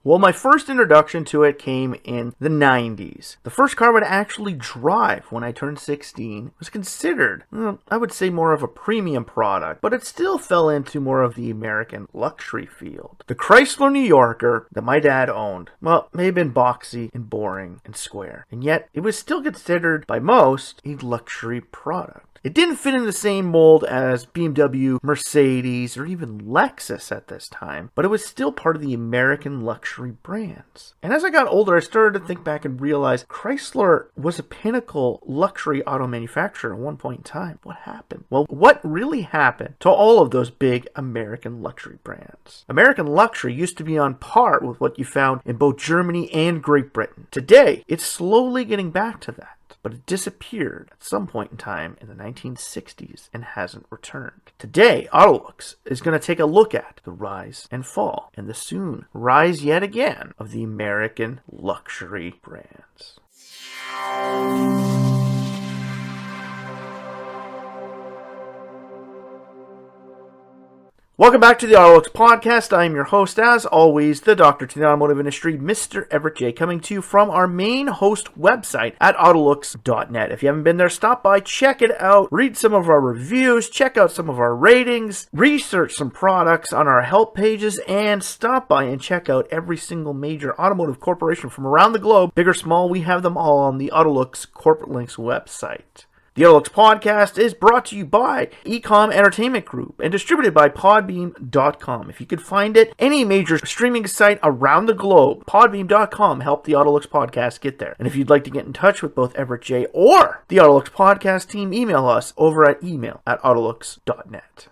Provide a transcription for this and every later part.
Well, my first introduction to it came in the 90s. The first car I would actually drive when I turned 16 was considered, I would say, more of a premium product, but it still fell into more of the American luxury field. The Chrysler New Yorker that my dad owned, well, may have been boxy and boring and square, and yet it was still considered by most a luxury product. It didn't fit in the same mold as BMW, Mercedes, or even Lexus at this time, but it was still part of the American luxury brands. And as I got older, I started to think back and realize Chrysler was a pinnacle luxury auto manufacturer at one point in time. What happened? Well, what really happened to all of those big American luxury brands? American luxury used to be on par with what you found in both Germany and Great Britain. Today, it's slowly getting back to that, but it disappeared at some point in time in the 1960s and hasn't returned. Today, AutoLooks is going to take a look at the rise and fall and the soon rise yet again of the American luxury brands. Welcome back to the AutoLooks podcast. I am your host, as always, the doctor to the automotive industry, Mr. Everett J, coming to you from our main host website at AutoLooks.net. If you haven't been there, stop by, check it out, read some of our reviews, check out some of our ratings, research some products on our help pages, and stop by and check out every single major automotive corporation from around the globe. Big or small, we have them all on the AutoLooks Corporate Links website. The AutoLooks podcast is brought to you by Ecom Entertainment Group and distributed by Podbeam.com. If you could find it, any major streaming site around the globe, Podbeam.com helped the AutoLooks podcast get there. And if you'd like to get in touch with both Everett J or the AutoLooks podcast team, email us over at email@autolooks.net.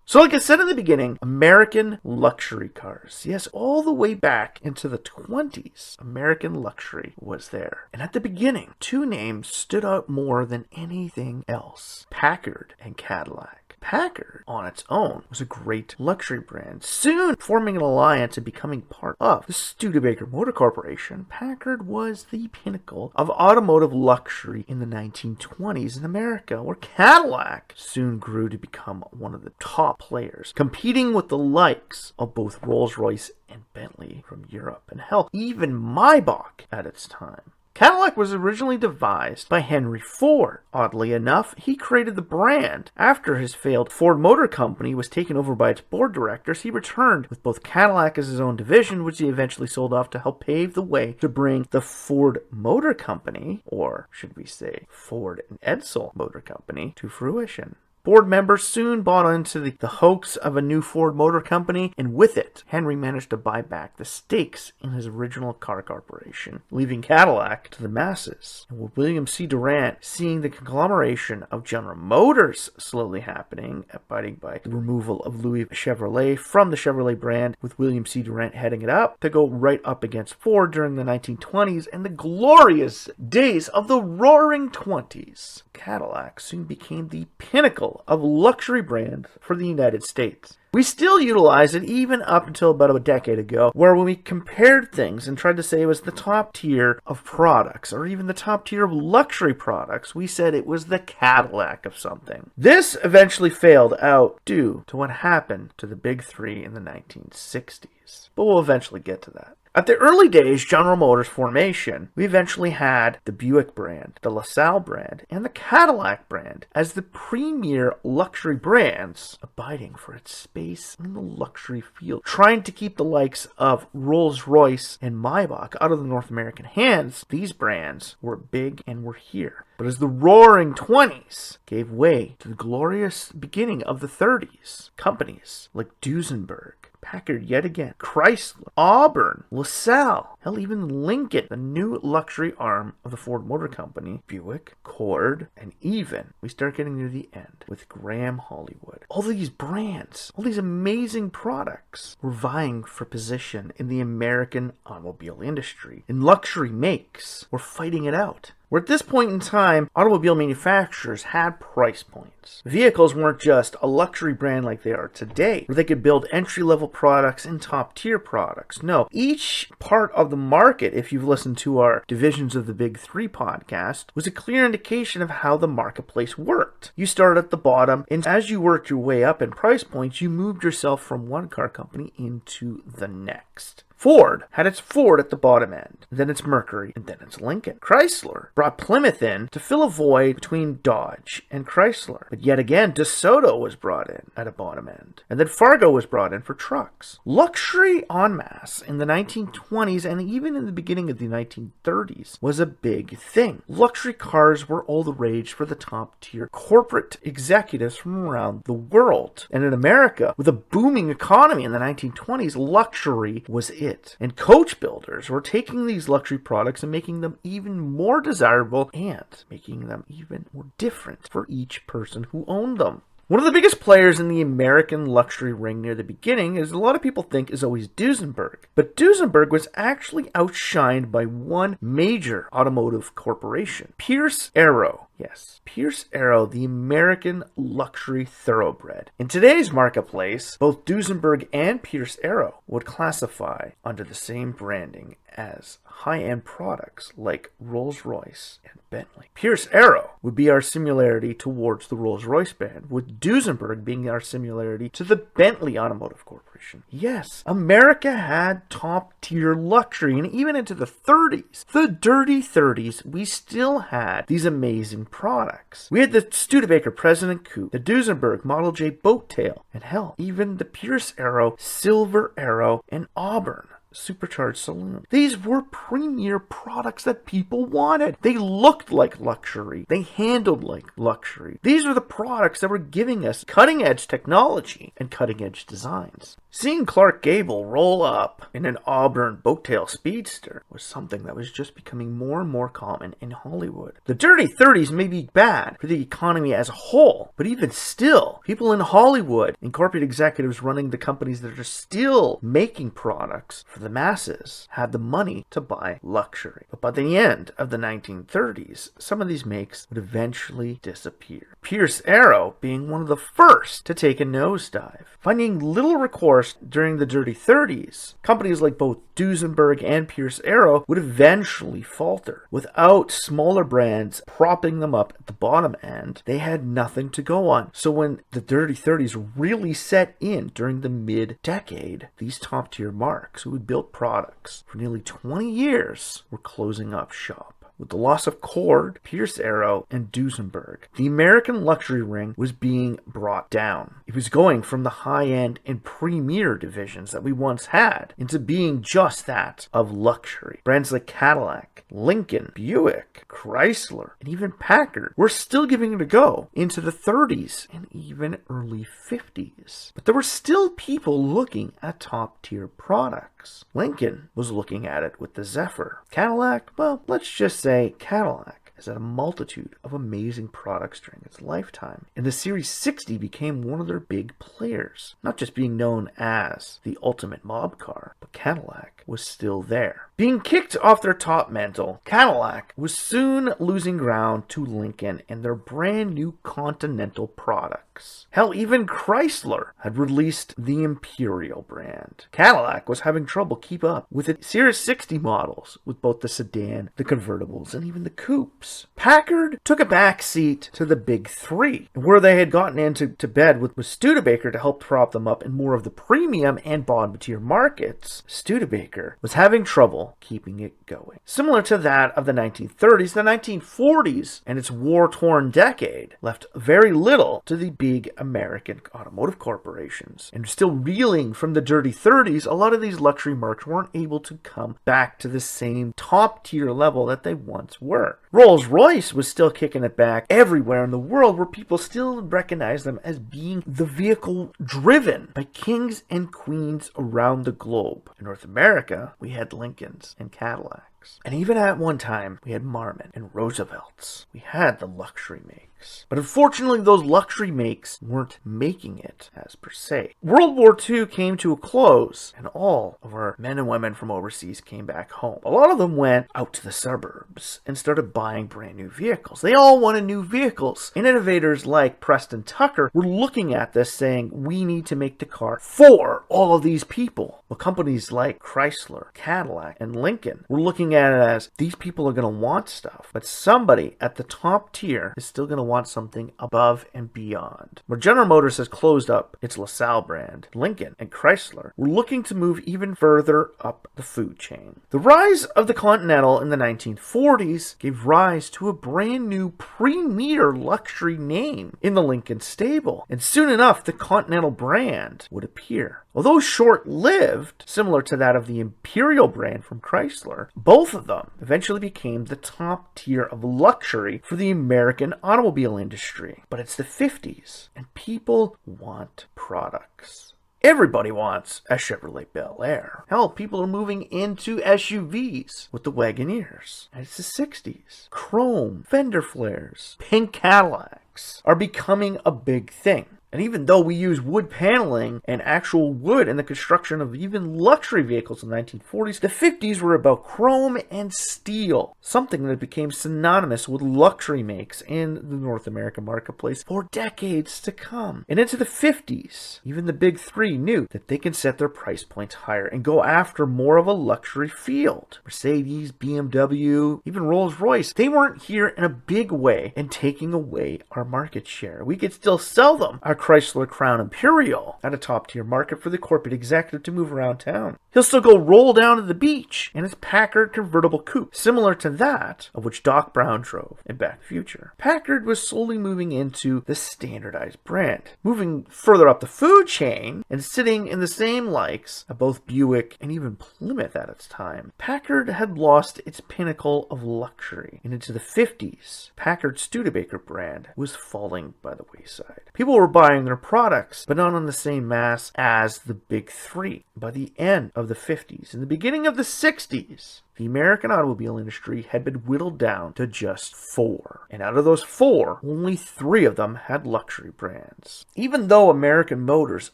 So like I said in the beginning, American luxury cars. Yes, all the way back into the 20s, American luxury was there. And at the beginning, two names stood out more than anything else: Packard and Cadillac. Packard, on its own, was a great luxury brand. Soon forming an alliance and becoming part of the Studebaker Motor Corporation, Packard was the pinnacle of automotive luxury in the 1920s in America, where Cadillac soon grew to become one of the top players, competing with the likes of both Rolls-Royce and Bentley from Europe, and hell, even Maybach at its time. Cadillac was originally devised by Henry Ford. Oddly enough, he created the brand. After his failed Ford Motor Company was taken over by its board directors, he returned with both Cadillac as his own division, which he eventually sold off to help pave the way to bring the Ford Motor Company, or should we say Ford and Edsel Motor Company, to fruition. Board members soon bought into the hoax of a new Ford Motor Company, and with it, Henry managed to buy back the stakes in his original car corporation, leaving Cadillac to the masses. And with William C. Durant seeing the conglomeration of General Motors slowly happening, abiding by the removal of Louis Chevrolet from the Chevrolet brand, with William C. Durant heading it up to go right up against Ford during the 1920s and the glorious days of the Roaring '20s, Cadillac soon became the pinnacle of luxury brand for the United States. We still utilize it even up until about a decade ago, where when we compared things and tried to say it was the top tier of products, or even the top tier of luxury products, we said it was the Cadillac of something. This eventually failed out due to what happened to the big three in the 1960s, but we'll eventually get to that. At the early days General Motors formation, we eventually had the Buick brand, the LaSalle brand, and the Cadillac brand as the premier luxury brands, abiding for its space in the luxury field, trying to keep the likes of Rolls-Royce and Maybach out of the North American hands. These brands were big and were here. But as the Roaring '20s gave way to the glorious beginning of the '30s, companies like Duesenberg, Packard yet again, Chrysler, Auburn, LaSalle, hell, even Lincoln, the new luxury arm of the Ford Motor Company, Buick, Cord, and even we start getting near the end with Graham Hollywood. All these brands, all these amazing products were vying for position in the American automobile industry. And luxury makes were fighting it out. Where at this point in time, automobile manufacturers had price points. Vehicles weren't just a luxury brand like they are today, where they could build entry-level products and top-tier products. No, each part of the market, if you've listened to our Divisions of the Big Three podcast, was a clear indication of how the marketplace worked. not. You started at the bottom, and as you worked your way up in price points, you moved yourself from one car company into the next. Ford had its Ford at the bottom end, then its Mercury, and then its Lincoln. Chrysler brought Plymouth in to fill a void between Dodge and Chrysler. But yet again, DeSoto was brought in at a bottom end, and then Fargo was brought in for trucks. Luxury en masse in the 1920s and even in the beginning of the 1930s was a big thing. Luxury cars were all the rage for the top tier corporate executives from around the world. And in America, with a booming economy in the 1920s, luxury was it. And coach builders were taking these luxury products and making them even more desirable and making them even more different for each person who owned them. One of the biggest players in the American luxury ring near the beginning, as a lot of people think, is always Duesenberg. But Duesenberg was actually outshined by one major automotive corporation, Pierce Arrow. Yes, Pierce Arrow, the American luxury thoroughbred. In today's marketplace, both Duesenberg and Pierce Arrow would classify under the same branding as high-end products like Rolls-Royce and Bentley. Pierce Arrow would be our similarity towards the Rolls-Royce brand, with Duesenberg being our similarity to the Bentley Automotive Corporation. Yes, America had top-tier luxury, and even into the 30s, the dirty 30s, we still had these amazing products. We had the Studebaker President Coupe, the Duesenberg Model J Boat Tail, and hell, even the Pierce Arrow, Silver Arrow, and Auburn supercharged saloon. These were premier products that people wanted. They looked like luxury. They handled like luxury. These are the products that were giving us cutting-edge technology and cutting-edge designs. Seeing Clark Gable roll up in an Auburn Boattail Speedster was something that was just becoming more and more common in Hollywood. The dirty 30s may be bad for the economy as a whole, but even still, people in Hollywood and corporate executives running the companies that are still making products for the masses had the money to buy luxury. But by the end of the 1930s, some of these makes would eventually disappear. Pierce Arrow being one of the first to take a nosedive. Finding little recourse during the dirty 30s, companies like both Duesenberg and Pierce Arrow would eventually falter. Without smaller brands propping them up at the bottom end, they had nothing to go on. So when the dirty 30s really set in during the mid-decade, these top-tier marks who had built products for nearly 20 years were closing up shop. With the loss of Cord, Pierce Arrow, and Duesenberg, the American luxury ring was being brought down. It was going from the high-end and premier divisions that we once had into being just that of luxury. Brands like Cadillac, Lincoln, Buick, Chrysler, and even Packard were still giving it a go into the 30s and even early 50s. But there were still people looking at top-tier products. Lincoln was looking at it with the Zephyr. Cadillac, well, let's just say Cadillac has had a multitude of amazing products during its lifetime, and the Series 60 became one of their big players, not just being known as the ultimate mob car, but Cadillac was still there. Being kicked off their top mantle, Cadillac was soon losing ground to Lincoln and their brand new Continental products. Hell, even Chrysler had released the Imperial brand. Cadillac was having trouble keep up with the Series 60 models, with both the sedan, the convertibles, and even the coupes. Packard took a back seat to the big three, where they had gotten into bed with Studebaker to help prop them up in more of the premium and bottom tier markets. Studebaker was having trouble keeping it going. Similar to that of the 1930s, the 1940s and its war-torn decade left very little to the big American automotive corporations. And still reeling from the dirty 30s, a lot of these luxury marques weren't able to come back to the same top-tier level that they once were. Rolls-Royce was still kicking it back everywhere in the world, where people still recognize them as being the vehicle driven by kings and queens around the globe. In North America, we had Lincolns and Cadillacs. And even at one time, we had Marmon and Roosevelts. We had the luxury makes. But unfortunately, those luxury makes weren't making it as per se. World War II came to a close, and all of our men and women from overseas came back home. A lot of them went out to the suburbs and started buying brand new vehicles. They all wanted new vehicles. And innovators like Preston Tucker were looking at this saying, we need to make the car for all of these people. Well, companies like Chrysler, Cadillac, and Lincoln were looking looking at it as these people are going to want stuff, but somebody at the top tier is still going to want something above and beyond. Where General Motors has closed up its LaSalle brand, Lincoln and Chrysler were looking to move even further up the food chain. The rise of the Continental in the 1940s gave rise to a brand new premier luxury name in the Lincoln stable, and soon enough the Continental brand would appear. Although short-lived, similar to that of the Imperial brand from Chrysler, both of them eventually became the top tier of luxury for the American automobile industry. But it's the 50s, and people want products. Everybody wants a Chevrolet Bel Air. Hell, people are moving into SUVs with the Wagoneers. And it's the 60s. Chrome, fender flares, pink Cadillacs are becoming a big thing. And even though we use wood paneling and actual wood in the construction of even luxury vehicles in the 1940s, the 50s were about chrome and steel, something that became synonymous with luxury makes in the North American marketplace for decades to come. And into the 50s, even the big three knew that they can set their price points higher and go after more of a luxury field. Mercedes, BMW, even Rolls-Royce, they weren't here in a big way and taking away our market share. We could still sell them our Chrysler Crown Imperial at a top-tier market for the corporate executive to move around town. He'll still go roll down to the beach in his Packard convertible coupe, similar to that of which Doc Brown drove in Back to the Future. Packard was slowly moving into the standardized brand, moving further up the food chain and sitting in the same likes of both Buick and even Plymouth at its time. Packard had lost its pinnacle of luxury, and into the 50s, Packard's Studebaker brand was falling by the wayside. People were buying their products, but not on the same mass as the big three. By the end of the 50s and the beginning of the 60s, the American automobile industry had been whittled down to just 4. And out of those 4, only 3 of them had luxury brands. Even though American Motors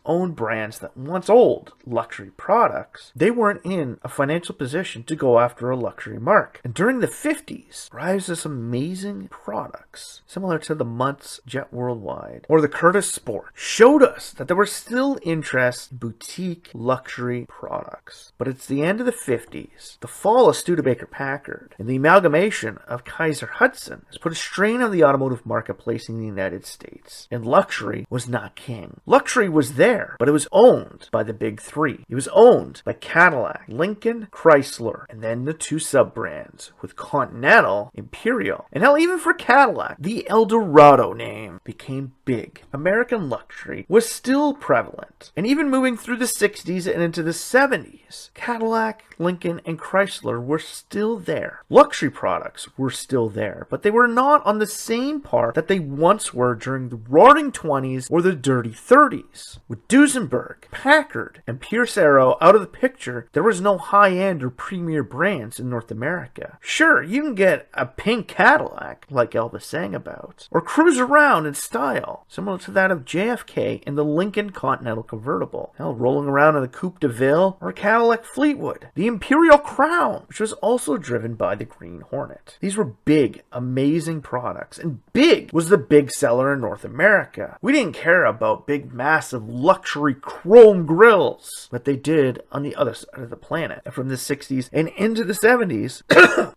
owned brands that once owned luxury products, they weren't in a financial position to go after a luxury mark. And during the 50s, rise of some amazing products, similar to the Muntz Jet Worldwide or the Curtis Sport, showed us that there was still interest in boutique luxury products. But it's the end of the 50s, the fall of Studebaker Packard, and the amalgamation of Kaiser Hudson has put a strain on the automotive marketplace in the United States. And luxury was not king. Luxury was there, but it was owned by the big 3. It was owned by Cadillac, Lincoln, Chrysler, and then the 2 sub-brands with Continental, Imperial, and hell, even for Cadillac, the Eldorado name became big. American luxury was still prevalent, and even moving through the 60s and into the 70s, Cadillac, Lincoln, and Chrysler were still there. Luxury products were still there, but they were not on the same par that they once were during the roaring 20s or the dirty 30s. With Duesenberg, Packard, and Pierce Arrow out of the picture, there was no high-end or premier brands in North America. Sure, you can get a pink Cadillac, like Elvis sang about, or cruise around in style, similar to that of JFK in the Lincoln Continental convertible. Hell, rolling around in the Coupe de Ville or a Cadillac Fleetwood. The Imperial Crown, which was also driven by the Green Hornet. These were big, amazing products, and big was the big seller in North America. We didn't care about big, massive, luxury chrome grills, but they did on the other side of the planet. And from the 60s and into the 70s,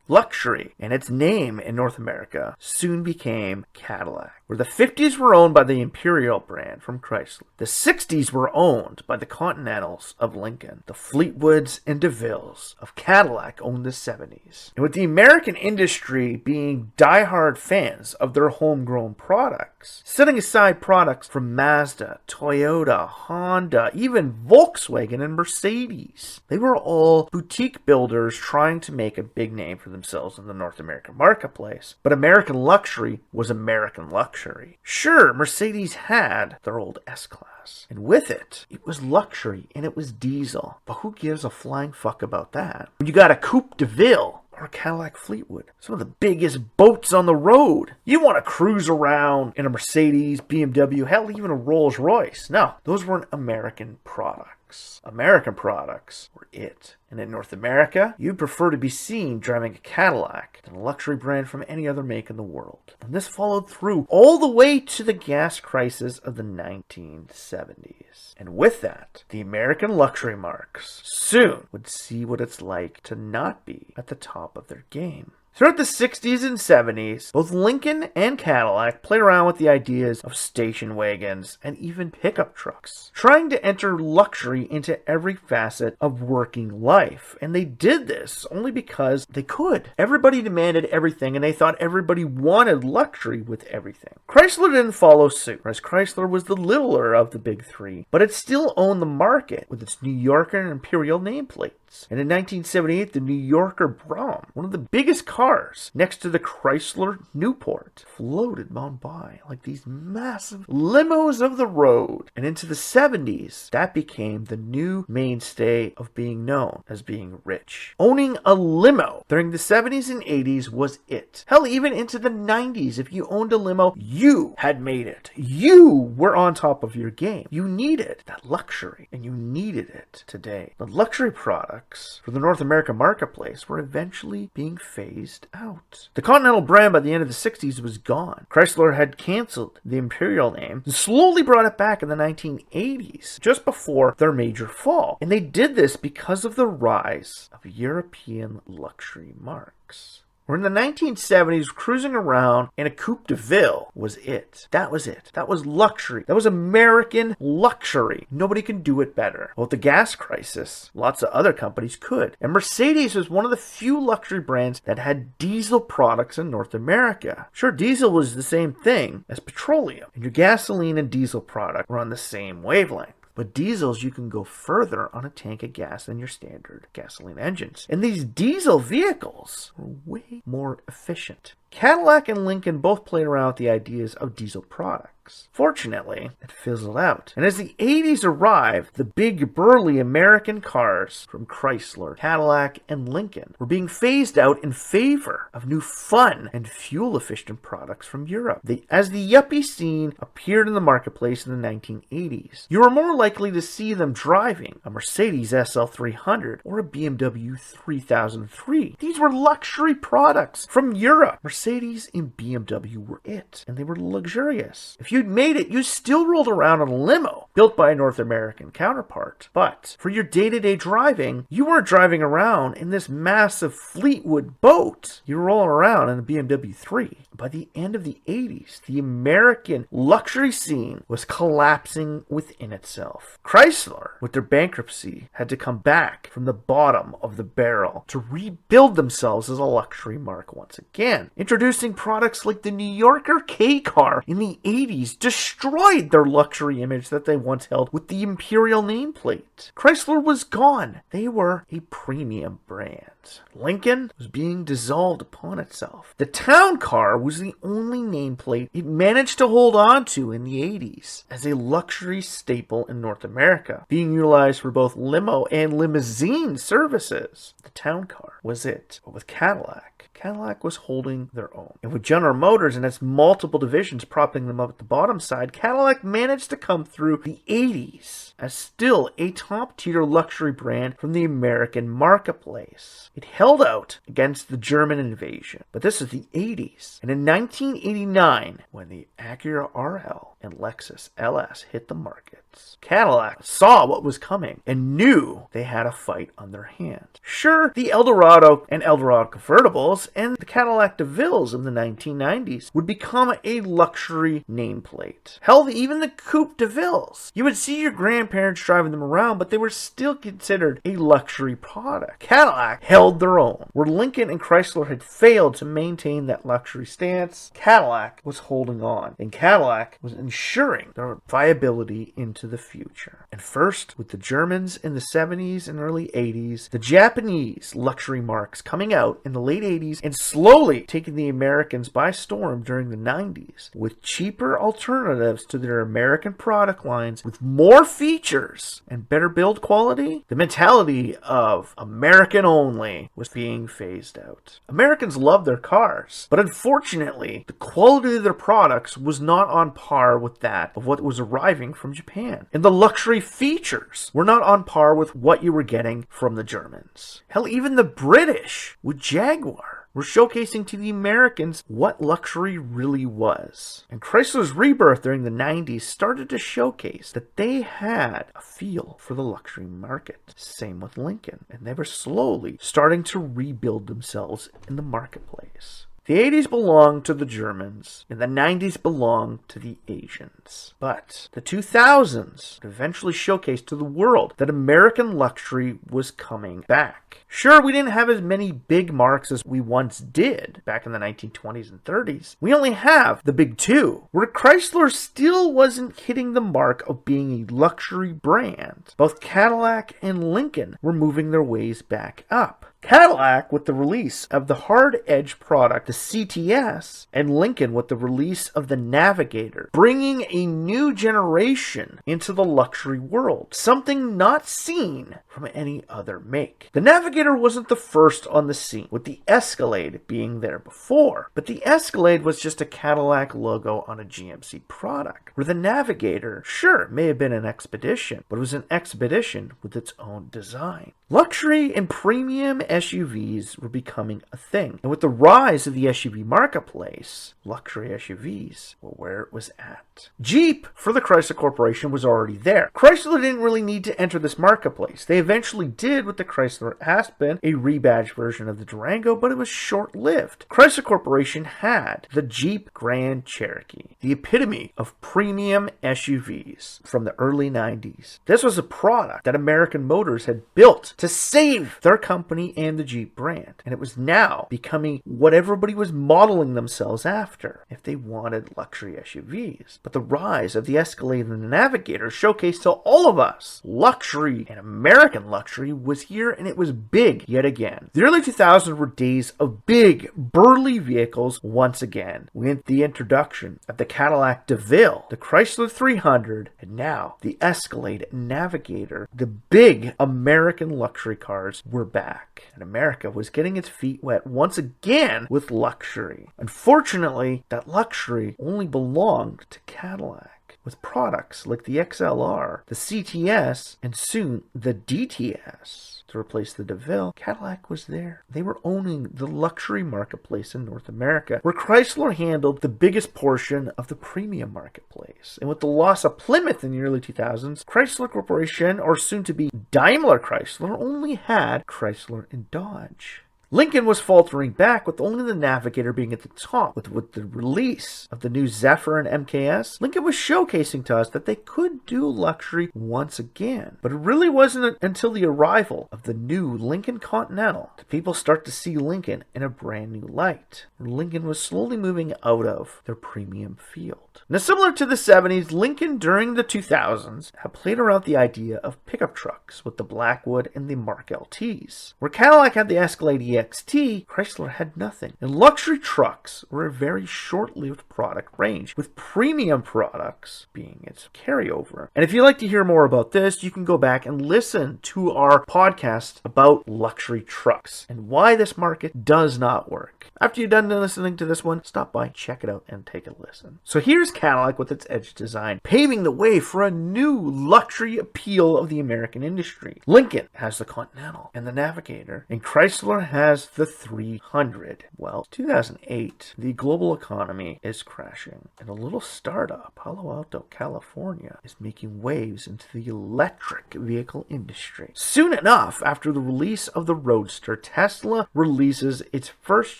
luxury and its name in North America soon became Cadillac. Where the 50s were owned by the Imperial brand from Chrysler. The 60s were owned by the Continentals of Lincoln. The Fleetwoods and DeVilles of Cadillac owned the 70s. And with the American industry being diehard fans of their homegrown products, setting aside products from Mazda, Toyota, Honda, even Volkswagen and Mercedes, they were all boutique builders trying to make a big name for themselves in the North American marketplace. But American luxury was American luxury. Sure, Mercedes had their old S-Class, and with it, it was luxury and it was diesel. But who gives a flying fuck about that? When you got a Coupe de Ville or a Cadillac Fleetwood, some of the biggest boats on the road. You want to cruise around in a Mercedes, BMW, hell, even a Rolls-Royce. No, those weren't American products. American products were it. And in North America, you'd prefer to be seen driving a Cadillac than a luxury brand from any other make in the world. And this followed through all the way to the gas crisis of the 1970s. And with that, the American luxury marques soon would see what it's like to not be at the top of their game. Throughout the 60s and 70s, both Lincoln and Cadillac played around with the ideas of station wagons and even pickup trucks, trying to enter luxury into every facet of working life. And they did this only because they could. Everybody demanded everything, and they thought everybody wanted luxury with everything. Chrysler didn't follow suit, as Chrysler was the littler of the big three, but it still owned the market with its New Yorker and Imperial nameplates. And in 1978, the New Yorker Brougham, one of the biggest cars next to the Chrysler Newport, floated on by like these massive limos of the road. And into the 70s, that became the new mainstay of being known as being rich. Owning a limo during the 70s and 80s was it. Hell, even into the 90s, if you owned a limo, you had made it. You were on top of your game. You needed that luxury, and you needed it today. The luxury products for the North American marketplace were eventually being phased out. The Continental brand by the end of the 60s was gone. Chrysler had canceled the Imperial name and slowly brought it back in the 1980s, just before their major fall. And they did this because of the rise of European luxury marques. Or in the 1970s, cruising around in a Coupe de Ville was it. That was it. That was luxury. That was American luxury. Nobody can do it better. Well, with the gas crisis, lots of other companies could. And Mercedes was one of the few luxury brands that had diesel products in North America. Sure, diesel was the same thing as petroleum, and your gasoline and diesel product were on the same wavelength. But diesels, you can go further on a tank of gas than your standard gasoline engines. And these diesel vehicles were way more efficient. Cadillac and Lincoln both played around with the ideas of diesel products. Fortunately, it fizzled out. And as the 80s arrived, the big, burly American cars from Chrysler, Cadillac, and Lincoln were being phased out in favor of new fun and fuel-efficient products from Europe. As the yuppie scene appeared in the marketplace in the 1980s, you were more likely to see them driving a Mercedes SL300 or a BMW 3003. These were luxury products from Europe. Mercedes and BMW were it, and they were luxurious. If you'd made it, you still rolled around in a limo built by a North American counterpart. But for your day-to-day driving, you weren't driving around in this massive Fleetwood boat. You were rolling around in a BMW 3. By the end of the 80s, the American luxury scene was collapsing within itself. Chrysler, with their bankruptcy, had to come back from the bottom of the barrel to rebuild themselves as a luxury marque once again. Introducing products like the New Yorker K car in the 80s destroyed their luxury image that they once held with the Imperial nameplate. Chrysler was gone. They were a premium brand. Lincoln was being dissolved upon itself. The Town Car was the only nameplate it managed to hold on to in the 80s as a luxury staple in North America, being utilized for both limo and limousine services. The Town Car was it. But with Cadillac was holding their own. And with General Motors and its multiple divisions propping them up at the bottom side, Cadillac managed to come through the 80s as still a top-tier luxury brand from the American marketplace. It held out against the German invasion, but this is the 80s. And in 1989, when the Acura RL and Lexus LS hit the markets, Cadillac saw what was coming and knew they had a fight on their hands. Sure, the Eldorado and Eldorado convertibles and the Cadillac DeVilles in the 1990s would become a luxury nameplate. Hell, even the Coupe DeVilles. You would see your grandparents driving them around, but they were still considered a luxury product. Cadillac held their own. Where Lincoln and Chrysler had failed to maintain that luxury stance, Cadillac was holding on, and Cadillac was ensuring their viability into the future. And first, with the Germans in the 70s and early 80s, the Japanese luxury marques coming out in the late 80s and slowly taking the Americans by storm during the 90s with cheaper alternatives to their American product lines with more features and better build quality, the mentality of American only was being phased out. Americans loved their cars, but unfortunately, the quality of their products was not on par with that of what was arriving from Japan. Japan. And the luxury features were not on par with what you were getting from the Germans. Hell, even the British with Jaguar were showcasing to the Americans what luxury really was. And Chrysler's rebirth during the 90s started to showcase that they had a feel for the luxury market. Same with Lincoln. And they were slowly starting to rebuild themselves in the marketplace. The 80s belonged to the Germans, and the 90s belonged to the Asians. But the 2000s eventually showcased to the world that American luxury was coming back. Sure, we didn't have as many big marks as we once did back in the 1920s and 30s. We only have the big two, where Chrysler still wasn't hitting the mark of being a luxury brand. Both Cadillac and Lincoln were moving their ways back up. Cadillac with the release of the hard-edge product, the CTS, and Lincoln with the release of the Navigator, bringing a new generation into the luxury world, something not seen from any other make. The Navigator wasn't the first on the scene, with the Escalade being there before, but the Escalade was just a Cadillac logo on a GMC product, where the Navigator, sure, may have been an Expedition, but it was an Expedition with its own design. Luxury and premium SUVs were becoming a thing. And with the rise of the SUV marketplace, luxury SUVs were where it was at. Jeep, for the Chrysler Corporation, was already there. Chrysler didn't really need to enter this marketplace. They eventually did with the Chrysler Aspen, a rebadged version of the Durango, but it was short-lived. Chrysler Corporation had the Jeep Grand Cherokee, the epitome of premium SUVs from the early 90s. This was a product that American Motors had built to save their company and the Jeep brand. And it was now becoming what everybody was modeling themselves after if they wanted luxury SUVs. But the rise of the Escalade and the Navigator showcased to all of us luxury, and American luxury was here, and it was big yet again. The early 2000s were days of big, burly vehicles once again, with the introduction of the Cadillac DeVille, the Chrysler 300, and now the Escalade and Navigator. The big American luxury cars were back, and America was getting its feet wet once again with luxury. Unfortunately, that luxury only belonged to Cadillac, with products like the XLR, the CTS, and soon the DTS. To replace the DeVille, Cadillac was there. They were owning the luxury marketplace in North America, where Chrysler handled the biggest portion of the premium marketplace. And with the loss of Plymouth in the early 2000s, Chrysler Corporation, or soon to be Daimler Chrysler, only had Chrysler and Dodge. Lincoln was faltering back, with only the Navigator being at the top. With the release of the new Zephyr and MKS, Lincoln was showcasing to us that they could do luxury once again. But it really wasn't until the arrival of the new Lincoln Continental that people start to see Lincoln in a brand new light. Lincoln was slowly moving out of their premium field. Now, similar to the 70s, Lincoln during the 2000s had played around the idea of pickup trucks with the Blackwood and the Mark LTs. Where Cadillac had the Escalade EXT, Chrysler had nothing. And luxury trucks were a very short-lived product range, with premium products being its carryover. And if you'd like to hear more about this, you can go back and listen to our podcast about luxury trucks and why this market does not work. After you're done listening to this one, stop by, check it out, and take a listen. So here's Cadillac with its edge design, paving the way for a new luxury appeal of the American industry. Lincoln has the Continental and the Navigator, and Chrysler has the 300. Well, 2008, the global economy is crashing, and a little startup, Palo Alto, California, is making waves into the electric vehicle industry. Soon enough, after the release of the Roadster, Tesla releases its first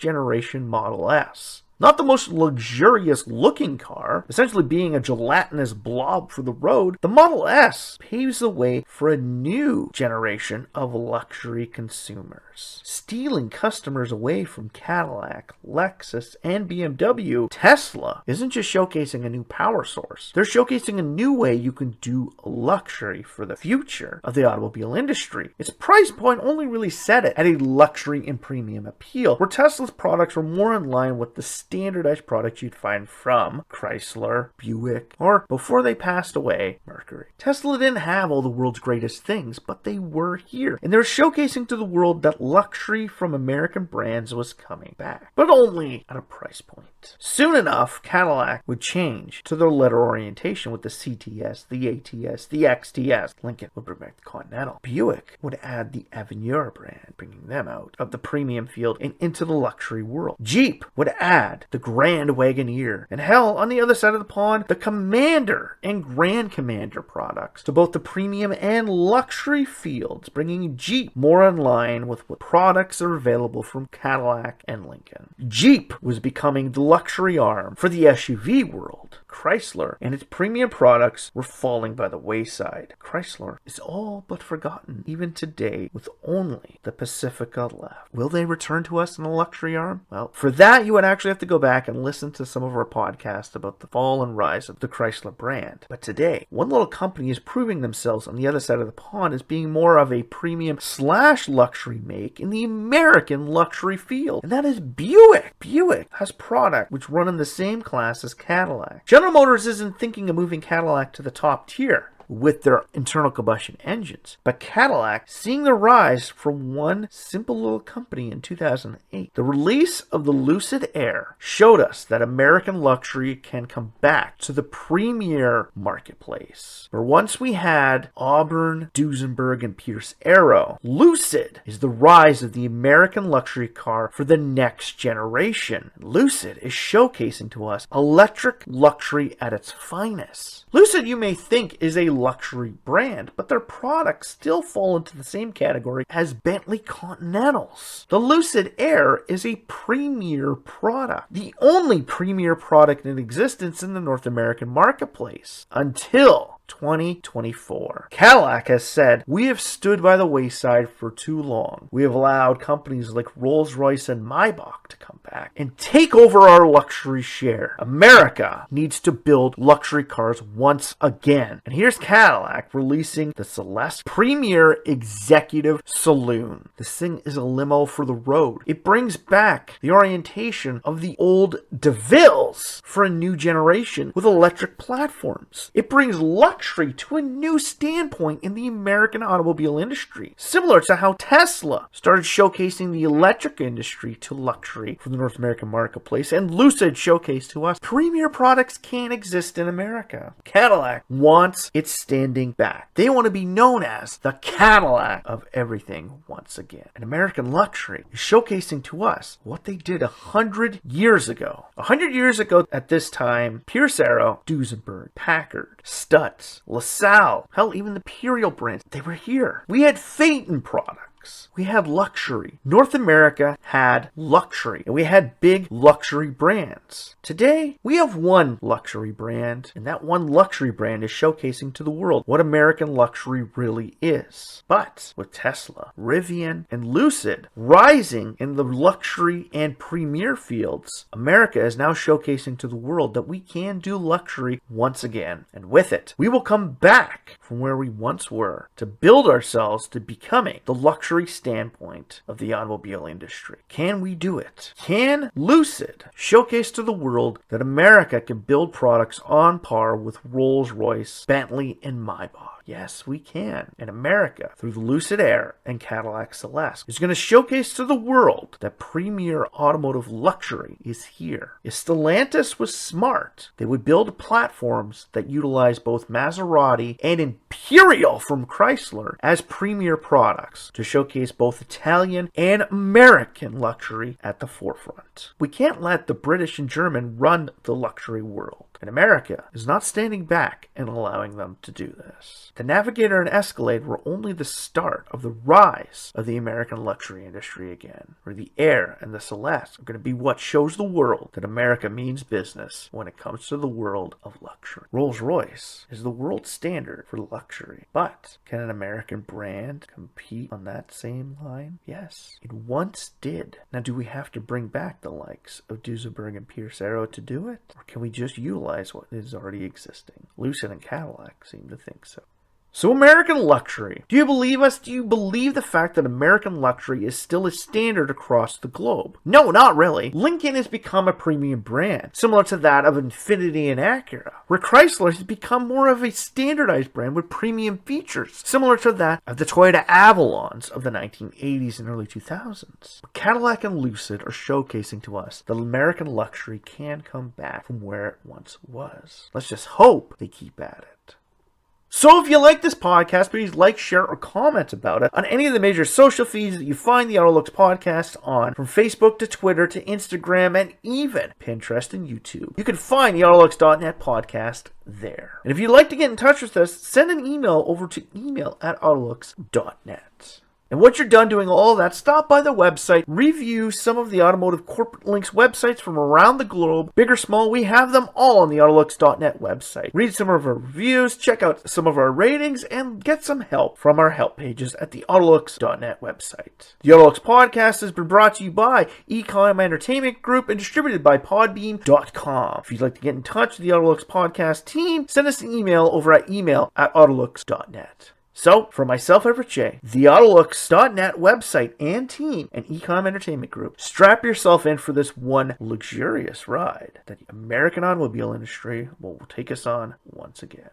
generation Model S. Not the most luxurious looking car, essentially being a gelatinous blob for the road, the Model S paves the way for a new generation of luxury consumers, stealing customers away from Cadillac, Lexus, and BMW. Tesla isn't just showcasing a new power source, they're showcasing a new way you can do luxury for the future of the automobile industry. Its price point only really set it at a luxury and premium appeal, where Tesla's products were more in line with the standardized products you'd find from Chrysler, Buick, or before they passed away, Mercury. Tesla didn't have all the world's greatest things, but they were here. And they were showcasing to the world that luxury from American brands was coming back, but only at a price point. Soon enough, Cadillac would change to their letter orientation with the CTS, the ATS, the XTS. Lincoln would bring back the Continental. Buick would add the Avenir brand, bringing them out of the premium field and into the luxury world. Jeep would add the Grand Wagoneer. And hell, on the other side of the pond, the Commander and Grand Commander products to both the premium and luxury fields, bringing Jeep more in line with what products are available from Cadillac and Lincoln. Jeep was becoming the luxury arm for the SUV world. Chrysler and its premium products were falling by the wayside. Chrysler is all but forgotten even today, with only the Pacifica left. Will they return to us in the luxury arm? Well, for that you would actually have to go back and listen to some of our podcasts about the fall and rise of the Chrysler brand. But today, one little company is proving themselves on the other side of the pond as being more of a premium / luxury make in the American luxury field, and that is Buick. Buick has products which run in the same class as Cadillac. General Motors isn't thinking of moving Cadillac to the top tier with their internal combustion engines, but Cadillac, seeing the rise from one simple little company in 2008, the release of the Lucid Air showed us that American luxury can come back to the premier marketplace. For once we had Auburn, Duesenberg, and Pierce Arrow, Lucid is the rise of the American luxury car for the next generation. Lucid is showcasing to us electric luxury at its finest. Lucid, you may think, is a luxury brand, but their products still fall into the same category as Bentley Continentals. The Lucid Air is a premier product, the only premier product in existence in the North American marketplace until 2024. Cadillac has said, "We have stood by the wayside for too long. We have allowed companies like Rolls-Royce and Maybach to come back and take over our luxury share. America needs to build luxury cars once again." And here's Cadillac releasing the Celeste Premier Executive Saloon. This thing is a limo for the road. It brings back the orientation of the old DeVilles for a new generation with electric platforms. It brings luxury to a new standpoint in the American automobile industry, similar to how Tesla started showcasing the electric industry to luxury for the North American marketplace, and Lucid showcased to us premier products can't exist in America. Cadillac wants its standing back. They want to be known as the Cadillac of everything once again. And American luxury is showcasing to us what they did 100 years ago. 100 years ago at this time, Pierce Arrow, Duesenberg, Packard, Stutz, LaSalle, hell, even the Imperial brands, they were here. We had Phaeton products. We had luxury. North America had luxury, and we had big luxury brands. Today, we have one luxury brand, and that one luxury brand is showcasing to the world what American luxury really is. But with Tesla, Rivian, and Lucid rising in the luxury and premier fields, America is now showcasing to the world that we can do luxury once again. And with it, we will come back from where we once were to build ourselves to becoming the luxury standpoint of the automobile industry. Can we do it? Can Lucid showcase to the world that America can build products on par with Rolls-Royce, Bentley, and Maybach? Yes, we can. And America, through the Lucid Air and Cadillac Celeste, is going to showcase to the world that premier automotive luxury is here. If Stellantis was smart, they would build platforms that utilize both Maserati and Imperial from Chrysler as premier products to showcase both Italian and American luxury at the forefront. We can't let the British and German run the luxury world. And America is not standing back and allowing them to do this. The Navigator and Escalade were only the start of the rise of the American luxury industry again, where the Air and the Celeste are going to be what shows the world that America means business when it comes to the world of luxury. Rolls-Royce is the world standard for luxury, but can an American brand compete on that same line? Yes, it once did. Now, do we have to bring back the likes of Duesenberg and Pierce Arrow to do it? Or can we just utilize what is already existing? Lucid and Cadillac seem to think so. So American luxury. Do you believe us? Do you believe the fact that American luxury is still a standard across the globe? No, not really. Lincoln has become a premium brand, similar to that of Infiniti and Acura, where Chrysler has become more of a standardized brand with premium features, similar to that of the Toyota Avalons of the 1980s and early 2000s. Cadillac and Lucid are showcasing to us that American luxury can come back from where it once was. Let's just hope they keep at it. So if you like this podcast, please like, share, or comment about it on any of the major social feeds that you find the AutoLooks podcast on, from Facebook to Twitter to Instagram and even Pinterest and YouTube. You can find the AutoLooks.net podcast there. And if you'd like to get in touch with us, send an email over to email@AutoLooks.net. And once you're done doing all that, stop by the website, review some of the Automotive Corporate Links websites from around the globe. Big or small, we have them all on the AutoLooks.net website. Read some of our reviews, check out some of our ratings, and get some help from our help pages at the AutoLooks.net website. The AutoLooks podcast has been brought to you by Ecom Entertainment Group and distributed by Podbean.com. If you'd like to get in touch with the AutoLooks podcast team, send us an email over at email@AutoLooks.net. So, for myself, Everett J., the AutoLooks.net website and team, and Ecom Entertainment Group, strap yourself in for this one luxurious ride that the American automobile industry will take us on once again.